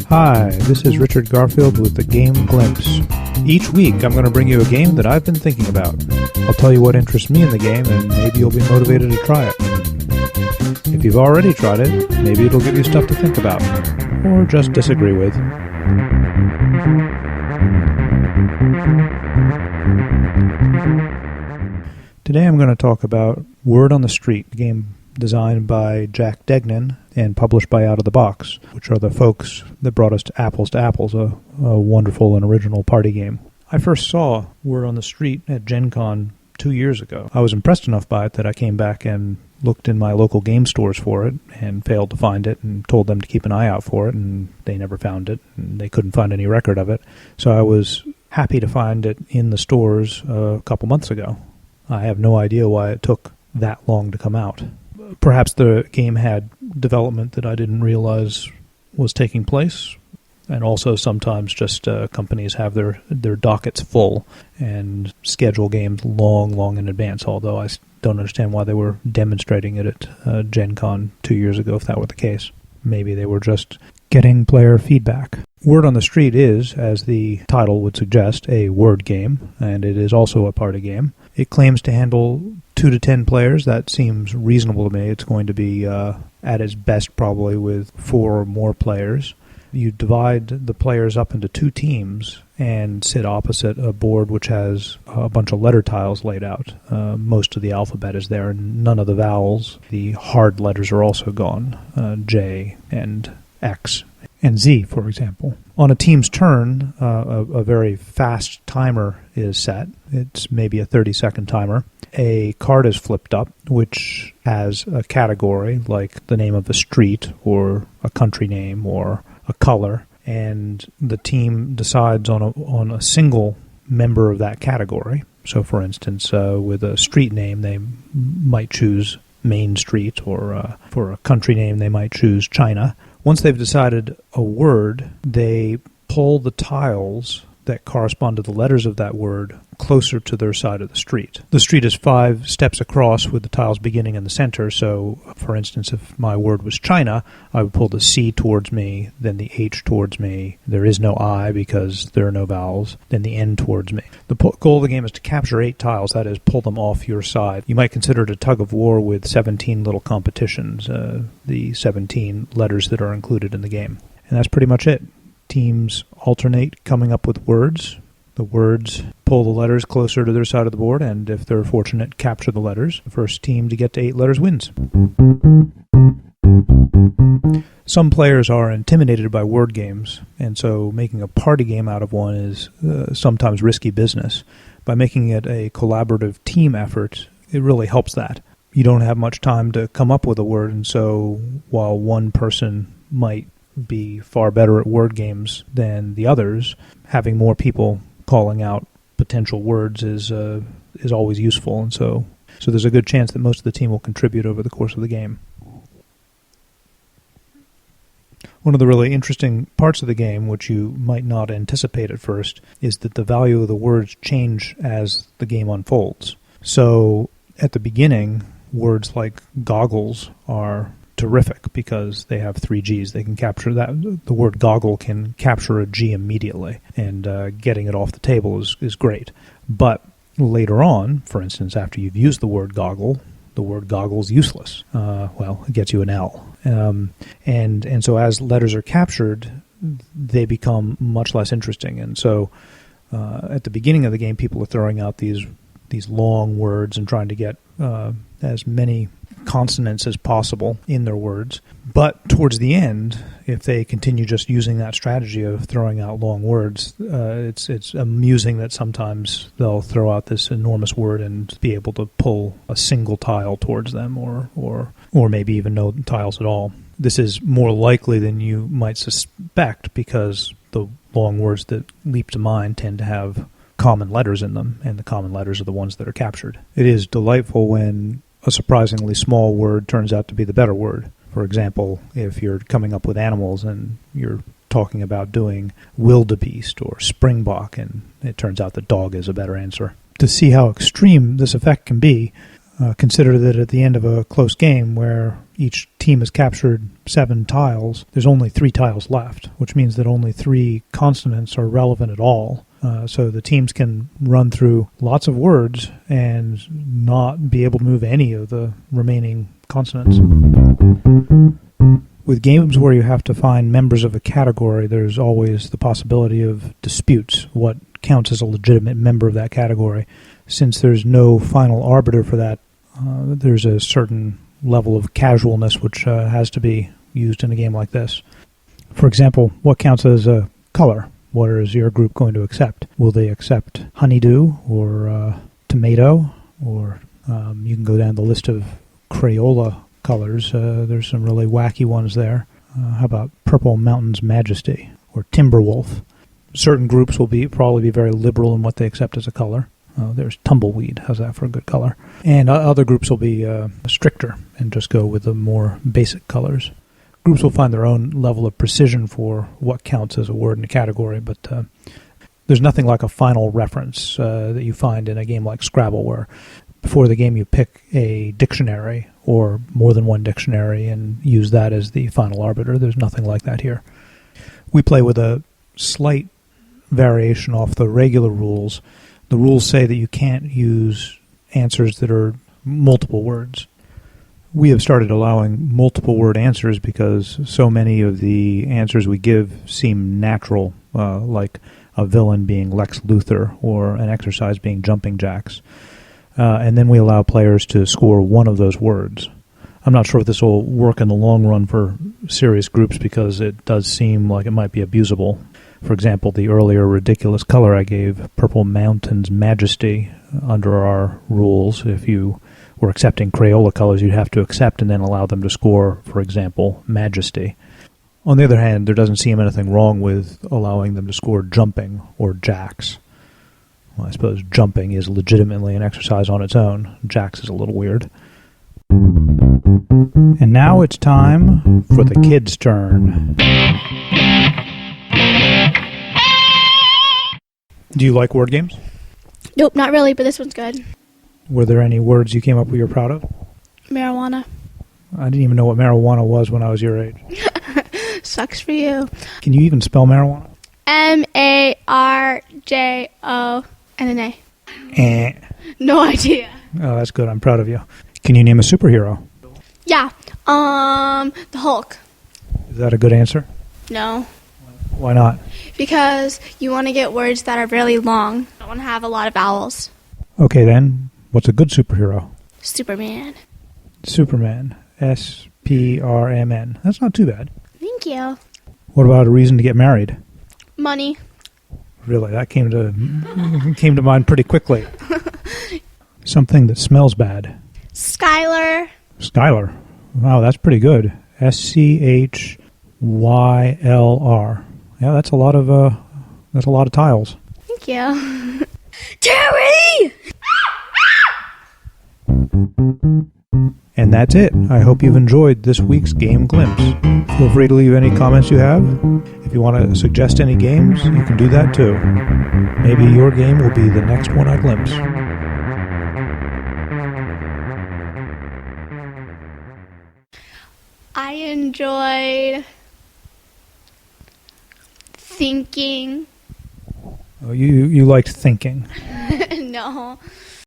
Hi, this is Richard Garfield with the Game Glimpse. Each week I'm going to bring you a game that I've been thinking about. I'll tell you what interests me in the game and maybe you'll be motivated to try it. If you've already tried it, maybe it'll give you stuff to think about, or just disagree with. Today I'm going to talk about Word on the Street, a game designed by Jack Degnan and published by Out of the Box, which are the folks that brought us to Apples, a wonderful and original party game. I first saw Word on the Street at Gen Con 2 years ago. I was impressed enough by it that I came back and looked in my local game stores for it and failed to find it and told them to keep an eye out for it, and they never found it, and they couldn't find any record of it. So I was happy to find it in the stores a couple months ago. I have no idea why it took that long to come out. Perhaps the game had development that I didn't realize was taking place, and also sometimes just companies have their dockets full and schedule games long in advance, although I don't understand why they were demonstrating it at Gen Con 2 years ago if that were the case. Maybe they were just getting player feedback. Word on the Street is, as the title would suggest, a word game, and it is also a party game. It claims to handle 2 to 10 players. That seems reasonable to me. It's going to be at its best probably with 4 or more players. You divide the players up into 2 teams and sit opposite a board which has a bunch of letter tiles laid out. Most of the alphabet is there, and none of the vowels. The hard letters are also gone, J and X and Z, for example. On a team's turn, a very fast timer is set. It's maybe a 30-second timer. A card is flipped up, which has a category, like the name of a street or a country name or a color, and the team decides on a single member of that category. So, for instance, with a street name, they might choose Main Street, or for a country name, they might choose China. Once they've decided a word, they pull the tiles that correspond to the letters of that word closer to their side of the street. The street is 5 steps across with the tiles beginning in the center. So, for instance, if my word was China, I would pull the C towards me, then the H towards me. There is no I because there are no vowels, then the N towards me. The goal of the game is to capture 8 tiles, that is, pull them off your side. You might consider it a tug of war with 17 little competitions, the 17 letters that are included in the game. And that's pretty much it. Teams alternate coming up with words. The words pull the letters closer to their side of the board, and if they're fortunate, capture the letters. The first team to get to 8 letters wins. Some players are intimidated by word games, and so making a party game out of one is sometimes risky business. By making it a collaborative team effort, it really helps that. You don't have much time to come up with a word, and so while one person might be far better at word games than the others, having more people calling out potential words is always useful, and so there's a good chance that most of the team will contribute over the course of the game. One of the really interesting parts of the game, which you might not anticipate at first, is that the value of the words change as the game unfolds. So at the beginning, words like goggles are terrific because they have 3 G's. They can capture that. The word goggle can capture a G immediately, and getting it off the table is great. But later on, for instance, after you've used the word goggle is useless. It gets you an L. And so as letters are captured, they become much less interesting. And so at the beginning of the game, people are throwing out these long words and trying to get as many consonants as possible in their words. But towards the end, if they continue just using that strategy of throwing out long words, it's amusing that sometimes they'll throw out this enormous word and be able to pull a single tile towards them, or maybe even no tiles at all. This is more likely than you might suspect because the long words that leap to mind tend to have common letters in them, and the common letters are the ones that are captured. It is delightful when a surprisingly small word turns out to be the better word. For example, if you're coming up with animals and you're talking about doing wildebeest or springbok, and it turns out that dog is a better answer. To see how extreme this effect can be, Consider that at the end of a close game where each team has captured 7 tiles, there's only 3 tiles left, which means that only 3 consonants are relevant at all. So the teams can run through lots of words and not be able to move any of the remaining consonants. With games where you have to find members of a category, there's always the possibility of disputes, what counts as a legitimate member of that category. Since there's no final arbiter for that, there's a certain level of casualness which has to be used in a game like this. For example, what counts as a color? What is your group going to accept? Will they accept honeydew or tomato? Or you can go down the list of Crayola colors. There's some really wacky ones there. How about Purple Mountain's Majesty or Timberwolf? Certain groups will probably be very liberal in what they accept as a color. There's Tumbleweed. How's that for a good color? And other groups will be stricter and just go with the more basic colors. Groups will find their own level of precision for what counts as a word in a category, but there's nothing like a final reference that you find in a game like Scrabble, where before the game you pick a dictionary or more than one dictionary and use that as the final arbiter. There's nothing like that here. We play with a slight variation off the regular rules. The rules say that you can't use answers that are multiple words. We have started allowing multiple word answers because so many of the answers we give seem natural, like a villain being Lex Luthor or an exercise being jumping jacks. And then we allow players to score one of those words. I'm not sure if this will work in the long run for serious groups because it does seem like it might be abusable. For example, the earlier ridiculous color I gave, Purple Mountain's Majesty, under our rules, if you were accepting Crayola colors, you'd have to accept and then allow them to score, for example, Majesty. On the other hand, there doesn't seem anything wrong with allowing them to score jumping or jacks. Well, I suppose jumping is legitimately an exercise on its own. Jacks is a little weird. And now it's time for the kids' turn. Do you like word games? Nope, not really, but this one's good. Were there any words you came up with you're proud of? Marijuana. I didn't even know what marijuana was when I was your age. Sucks for you. Can you even spell marijuana? M-A-R-J-O and an A. No idea. Oh, that's good. I'm proud of you. Can you name a superhero? Yeah. The Hulk. Is that a good answer? No. Why not? Because you want to get words that are really long. You don't want to have a lot of vowels. Okay, then. What's a good superhero? Superman. Superman. S-P-R-M-N. That's not too bad. Thank you. What about a reason to get married? Money. Really, that came to mind pretty quickly. Something that smells bad. Skylar. Skylar. Wow, that's pretty good. S-C-H-Y-L-R. Yeah, that's a lot of tiles. Thank you. Terry! And that's it. I hope you've enjoyed this week's Game Glimpse. Feel free to leave any comments you have. If you want to suggest any games, you can do that too. Maybe your game will be the next one I glimpse. I enjoyed thinking. Oh, you liked thinking. No.